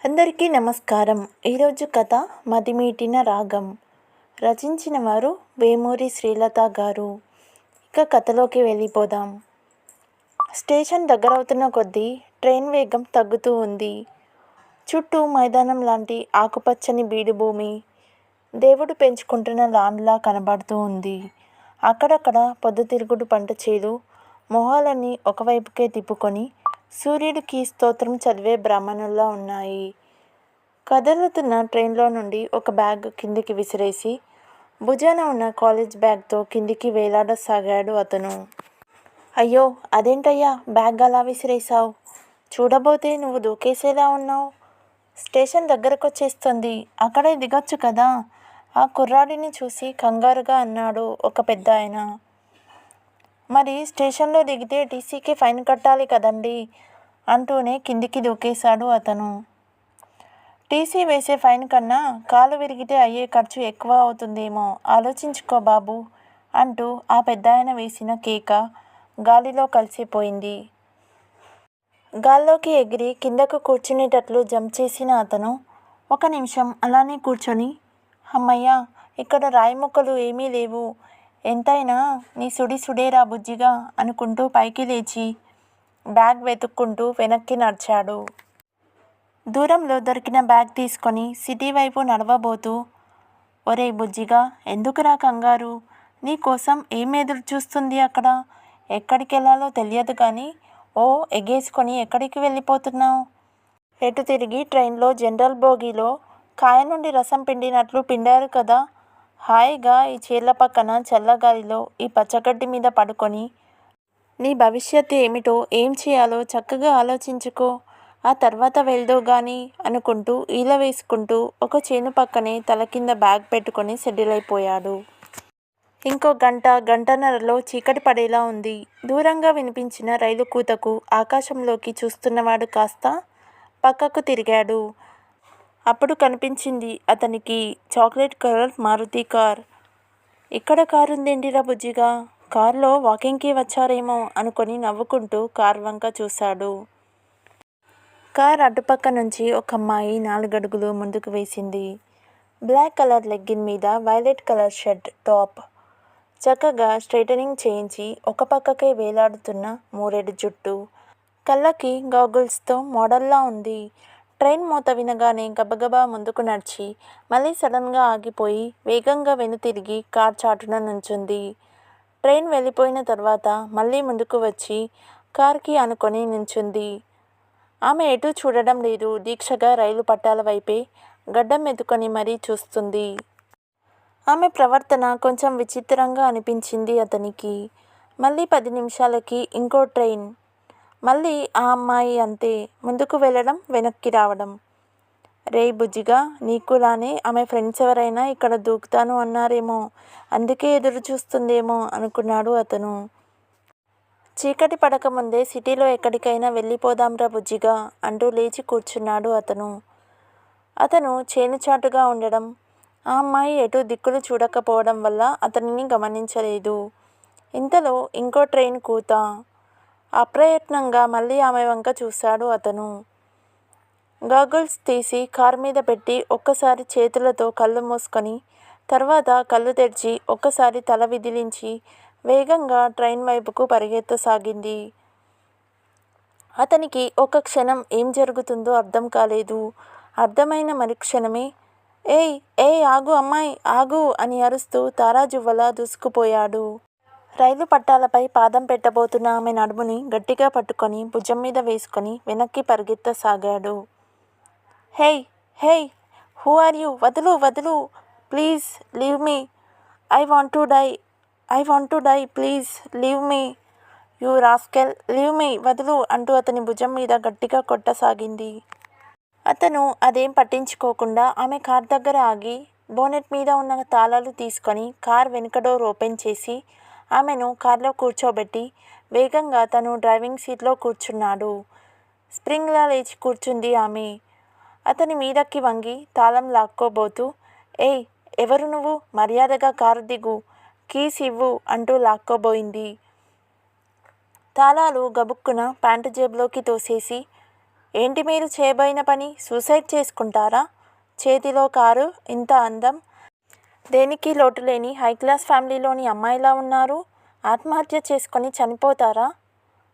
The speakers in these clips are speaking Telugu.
అందరికీ నమస్కారం. ఈరోజు కథ మదిమీటిన రాగం. రచించిన వారు వేమూరి శ్రీలత గారు. ఇక కథలోకి వెళ్ళిపోదాం. స్టేషన్ దగ్గరవుతున్న కొద్దీ ట్రైన్ వేగం తగ్గుతూ ఉంది. చుట్టూ మైదానం లాంటి ఆకుపచ్చని బీడు భూమి దేవుడు పెంచుకుంటున్న లాండ్లా కనబడుతూ ఉంది. అక్కడక్కడ పొద్దుతిరుగుడు పంట చేలు మొహాలన్నీ ఒకవైపుకే తిప్పుకొని సూర్యుడికి స్తోత్రం చదివే బ్రాహ్మణుల్లా ఉన్నాయి. కదులుతున్న ట్రైన్లో నుండి ఒక బ్యాగ్ కిందికి విసిరేసి భుజాన ఉన్న కాలేజ్ బ్యాగ్తో కిందికి వేలాడసాగాడు అతను. అయ్యో, అదేంటయ్యా బ్యాగ్ అలా విసిరేసావు? చూడబోతే నువ్వు దూకేసేలా ఉన్నావు. స్టేషన్ దగ్గరకొచ్చేస్తుంది, అక్కడే దిగొచ్చు కదా. ఆ కుర్రాడిని చూసి కంగారుగా అన్నాడు ఒక పెద్ద ఆయన. మరి స్టేషన్లో దిగితే టీసీకి ఫైన్ కట్టాలి కదండి అంటూనే కిందికి దూకేశాడు అతను. టీసీ వేసే ఫైన్ కన్నా కాలు విరిగితే అయ్యే ఖర్చు ఎక్కువ అవుతుందేమో ఆలోచించుకో బాబు అంటూ ఆ పెద్దాయన వేసిన కేక గాలిలో కలిసిపోయింది. గాల్లోకి ఎగిరి కిందకు కూర్చునేటట్లు జంప్ చేసిన అతను ఒక నిమిషం అలానే కూర్చొని, అమ్మయ్య, ఇక్కడ రాయి ముక్కలు ఏమీ లేవు, ఎంతైనా నీ సుడేరా బుజ్జిగా అనుకుంటూ పైకి లేచి బ్యాగ్ వెతుక్కుంటూ వెనక్కి నడిచాడు. దూరంలో దొరికిన బ్యాగ్ తీసుకొని సిటీ వైపు నడవబోతూ, ఒరేయ్ బుజ్జిగా, ఎందుకురా కంగారు? నీ కోసం ఏం ఎదురు చూస్తుంది అక్కడ? ఎక్కడికెళ్ళాలో తెలియదు కానీ ఓ ఎగేసుకొని ఎక్కడికి వెళ్ళిపోతున్నావు? ఎటు తిరిగి ట్రైన్లో జనరల్ బోగీలో కాయ నుండి రసం పిండినట్లు పిండారు కదా. హాయిగా ఈ చీరల పక్కన చల్లగాలిలో ఈ పచ్చగడ్డి మీద పడుకొని నీ భవిష్యత్తు ఏమిటో ఏం చేయాలో చక్కగా ఆలోచించుకో. ఆ తర్వాత వెళ్దో గాని అనుకుంటూ ఈల వేసుకుంటూ ఒక చేను పక్కనే తల కింద బ్యాగ్ పెట్టుకొని సెటిల్ అయిపోయాడు. ఇంకో గంటన్నరలో చీకటి పడేలా ఉంది. దూరంగా వినిపించిన రైలు కూతకు ఆకాశంలోకి చూస్తున్నవాడు కాస్త పక్కకు తిరిగాడు. అప్పుడు కనిపించింది అతనికి చాక్లెట్ కలర్ మారుతి కార్. ఇక్కడ కారుందేంటిరా బుజ్జిగా? కారులో వాకింగ్కి వచ్చారేమో అనుకొని నవ్వుకుంటూ కార్ వంక చూశాడు. కార్ అటుపక్క నుంచి ఒక అమ్మాయి 4 అడుగులు ముందుకు వేసింది. బ్లాక్ కలర్ లెగ్గిన్ మీద వైలెట్ కలర్ షర్ట్ టాప్, చక్కగా స్ట్రైటనింగ్ చేయించి ఒక పక్కకే వేలాడుతున్న మూరెడు జుట్టు, కళ్ళకి గాగుల్స్తో మోడల్లా ఉంది. ట్రైన్ మోత వినగానే గబగబా ముందుకు నడిచి మళ్ళీ సడన్గా ఆగిపోయి వేగంగా వెనుతిరిగి కార్ చాటున నుంచుంది. ట్రైన్ వెళ్ళిపోయిన తర్వాత మళ్ళీ ముందుకు వచ్చి కార్కి ఆనుకొని నించుంది. ఆమె ఎటూ చూడడం లేదు. దీక్షగా రైలు పట్టాల వైపే గడ్డం ఎత్తుకొని మరీ చూస్తుంది. ఆమె ప్రవర్తన కొంచెం విచిత్రంగా అనిపించింది అతనికి. మళ్ళీ 10 నిమిషాలకి ఇంకో ట్రైన్. మళ్ళీ ఆ అమ్మాయి అంతే, ముందుకు వెళ్ళడం వెనక్కి రావడం. రేయ్ బుజ్జిగా, నీకులానే ఆమె ఫ్రెండ్స్ ఎవరైనా ఇక్కడ దూకుతాను అన్నారేమో, అందుకే ఎదురు చూస్తుందేమో అనుకున్నాడు అతను. చీకటి పడకముందే సిటీలో ఎక్కడికైనా వెళ్ళిపోదాంరా బుజ్జిగా అంటూ లేచి కూర్చున్నాడు అతను. అతను చేనుచాటుగా ఉండడం, ఆ అమ్మాయి ఎటు దిక్కులు చూడకపోవడం వల్ల అతనిని గమనించలేదు. ఇంతలో ఇంకో ట్రైన్ కూత. అప్రయత్నంగా మళ్ళీ ఆమె వంక చూశాడు అతను. గాగుల్స్ తీసి కారు మీద పెట్టి ఒక్కసారి చేతులతో కళ్ళు మూసుకొని తర్వాత కళ్ళు తెరిచి ఒక్కసారి తల విదిలించి వేగంగా ట్రైన్ వైపుకు పరిగెత్తసాగింది. అతనికి ఒక క్షణం ఏం జరుగుతుందో అర్థం కాలేదు. అర్థమైన మరుక్షణమే ఏయ్ ఏయ్ ఆగు అమ్మాయి ఆగు అని అరుస్తూ తారాజువ్వలా దూసుకుపోయాడు. రైలు పట్టాలపై పాదం పెట్టబోతున్న ఆమె నడుముని గట్టిగా పట్టుకొని భుజం మీద వేసుకొని వెనక్కి పరిగెత్తసాగాడు. Hey hey, who are you? వదులు వదులు, please leave me, I want to die, please leave me, you rascal, leave me, వదులు అంటూ అతని భుజం మీద గట్టిగా కొట్టసాగింది. అతను అదేం పట్టించుకోకుండా ఆమె కార్ దగ్గర ఆగి బోనెట్ మీద ఉన్న తాళాలు తీసుకొని కార్ వెనుక డోర్ ఓపెన్ చేసి ఆమెను కార్లో కూర్చోబెట్టి వేగంగా తను డ్రైవింగ్ సీట్లో కూర్చున్నాడు. స్ప్రింగ్లా లేచి కూర్చుంది ఆమె. అతని మీదకి వంగి తాళం లాక్కోబోతూ, ఏయ్ ఎవరు నువ్వు? మర్యాదగా కారు దిగు, కీస్ ఇవ్వు అంటూ లాక్కోబోయింది. తాళాలు గబుక్కున ప్యాంటు జేబులోకి తోసేసి ఏంటి మీరు చేయబోయిన పని? సూసైడ్ చేసుకుంటారా? చేతిలో కారు, ఇంత అందం, దేనికి లోటు లేని హై క్లాస్ ఫ్యామిలీలోని అమ్మాయిలా ఉన్నారు. ఆత్మహత్య చేసుకొని చనిపోతారా?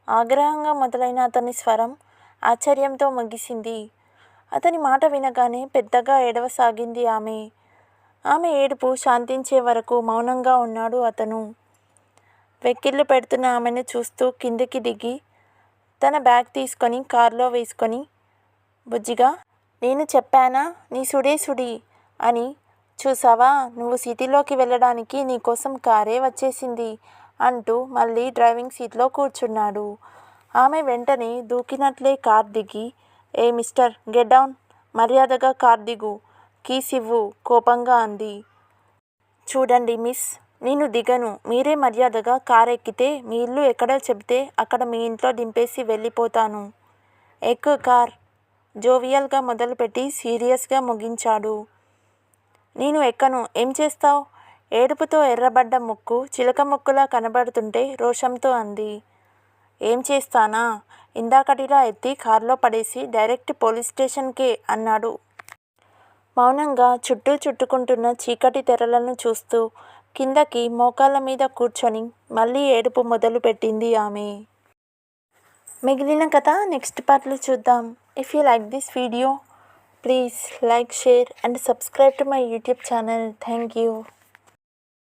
ఆగ్రహంగా మొదలైన అతని స్వరం ఆశ్చర్యంతో ముగిసింది. అతని మాట వినగానే పెద్దగా ఏడవసాగింది ఆమె. ఆమె ఏడుపు శాంతించే వరకు మౌనంగా ఉన్నాడు అతను. వెక్కిళ్ళు పెడుతున్న ఆమెను చూస్తూ కిందికి దిగి తన బ్యాగ్ తీసుకొని కారులో వేసుకొని, బుజ్జిగా, నేను చెప్పానా నీ సుడే సుడి అని. చూసావా, నువ్వు సిటీలోకి వెళ్ళడానికి నీకోసం కారే వచ్చేసింది అంటూ మళ్ళీ డ్రైవింగ్ సీట్లో కూర్చున్నాడు. ఆమె వెంటనే దూకినట్లే కార్ దిగి, ఏ మిస్టర్, గెట్ డౌన్, మర్యాదగా కార్ దిగు, కీస్ ఇవ్వు కోపంగా అంది. చూడండి మిస్, నేను దిగను. మీరే మర్యాదగా కార్ ఎక్కితే మీ ఇల్లు ఎక్కడో చెబితే అక్కడ మీ ఇంట్లో దింపేసి వెళ్ళిపోతాను. ఎక్కు కార్, జోవియల్గా మొదలుపెట్టి సీరియస్గా ముగించాడు. నేను ఎక్కను. ఏం చేస్తావ్? ఏడుపుతో ఎర్రబడ్డ ముక్కు చిలక ముక్కులా కనబడుతుంటే రోషంతో అంది. ఏం చేస్తానా, ఇందాకటిలా ఎత్తి కారులో పడేసి డైరెక్ట్ పోలీస్ స్టేషన్కే అన్నాడు మౌనంగా చుట్టూ చుట్టుకుంటున్న చీకటి తెరలను చూస్తూ. కిందకి మోకాళ్ళ మీద కూర్చొని మళ్ళీ ఏడుపు మొదలుపెట్టింది ఆమె. మిగిలిన కథ నెక్స్ట్ పార్ట్లో చూద్దాం. If you like this video, please like, share and subscribe to my YouTube channel. Thank you.